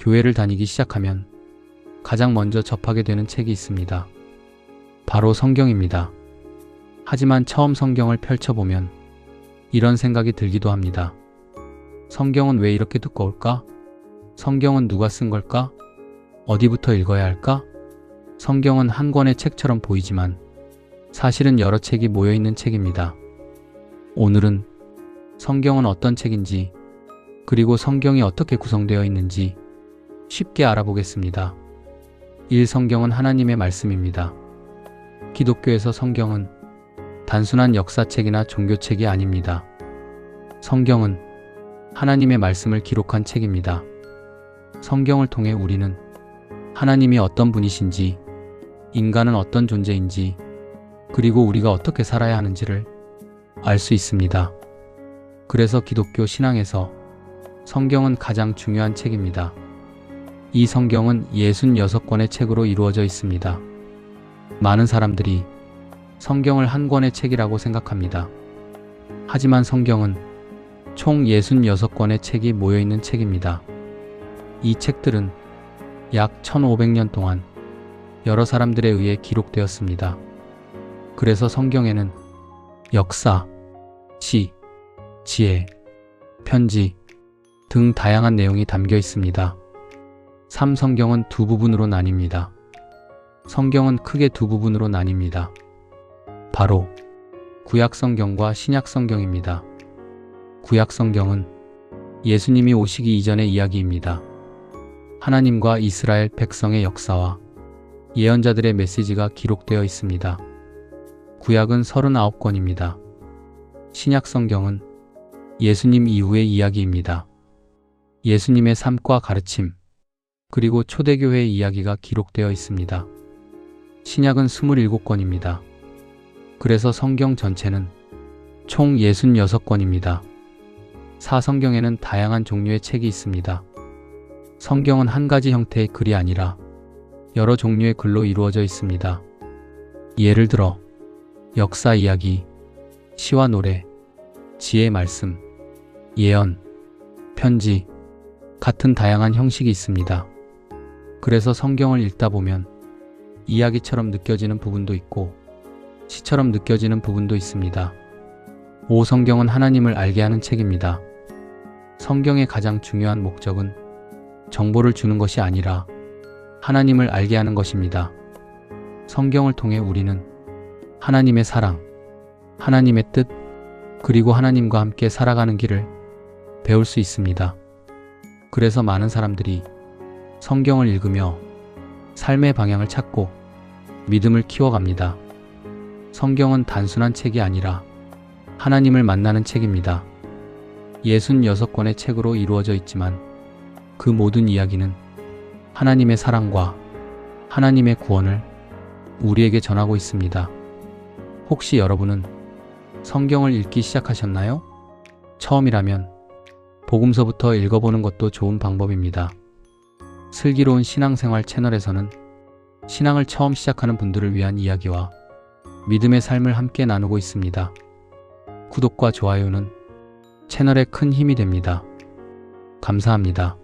교회를 다니기 시작하면 가장 먼저 접하게 되는 책이 있습니다. 바로 성경입니다. 하지만 처음 성경을 펼쳐보면 이런 생각이 들기도 합니다. 성경은 왜 이렇게 두꺼울까? 성경은 누가 쓴 걸까? 어디부터 읽어야 할까? 성경은 한 권의 책처럼 보이지만 사실은 여러 책이 모여있는 책입니다. 오늘은 성경은 어떤 책인지, 그리고 성경이 어떻게 구성되어 있는지 쉽게 알아보겠습니다. 1. 성경은 하나님의 말씀입니다. 기독교에서 성경은 단순한 역사책이나 종교책이 아닙니다. 성경은 하나님의 말씀을 기록한 책입니다. 성경을 통해 우리는 하나님이 어떤 분이신지, 인간은 어떤 존재인지, 그리고 우리가 어떻게 살아야 하는지를 알 수 있습니다. 그래서 기독교 신앙에서 성경은 가장 중요한 책입니다. 이 성경은 66권의 책으로 이루어져 있습니다. 많은 사람들이 성경을 한 권의 책이라고 생각합니다. 하지만 성경은 총 66권의 책이 모여있는 책입니다. 이 책들은 약 1500년 동안 여러 사람들에 의해 기록되었습니다. 그래서 성경에는 역사, 시, 지혜, 편지 등 다양한 내용이 담겨 있습니다. 3. 성경은 두 부분으로 나뉩니다. 성경은 크게 두 부분으로 나뉩니다. 바로 구약성경과 신약성경입니다. 구약성경은 예수님이 오시기 이전의 이야기입니다. 하나님과 이스라엘 백성의 역사와 예언자들의 메시지가 기록되어 있습니다. 구약은 39권입니다. 신약성경은 예수님 이후의 이야기입니다. 예수님의 삶과 가르침, 그리고 초대교회의 이야기가 기록되어 있습니다. 신약은 27권입니다. 그래서 성경 전체는 총 66권입니다. 4. 성경에는 다양한 종류의 책이 있습니다. 성경은 한 가지 형태의 글이 아니라 여러 종류의 글로 이루어져 있습니다. 예를 들어 역사 이야기, 시와 노래, 지혜의 말씀, 예언, 편지 같은 다양한 형식이 있습니다. 그래서 성경을 읽다 보면 이야기처럼 느껴지는 부분도 있고 시처럼 느껴지는 부분도 있습니다. 5. 성경은 하나님을 알게 하는 책입니다. 성경의 가장 중요한 목적은 정보를 주는 것이 아니라 하나님을 알게 하는 것입니다. 성경을 통해 우리는 하나님의 사랑, 하나님의 뜻, 그리고 하나님과 함께 살아가는 길을 배울 수 있습니다. 그래서 많은 사람들이 성경을 읽으며 삶의 방향을 찾고 믿음을 키워갑니다. 성경은 단순한 책이 아니라 하나님을 만나는 책입니다. 66권의 책으로 이루어져 있지만 그 모든 이야기는 하나님의 사랑과 하나님의 구원을 우리에게 전하고 있습니다. 혹시 여러분은 성경을 읽기 시작하셨나요? 처음이라면 복음서부터 읽어보는 것도 좋은 방법입니다. 슬기로운 신앙생활 채널에서는 신앙을 처음 시작하는 분들을 위한 이야기와 믿음의 삶을 함께 나누고 있습니다. 구독과 좋아요는 채널에 큰 힘이 됩니다. 감사합니다.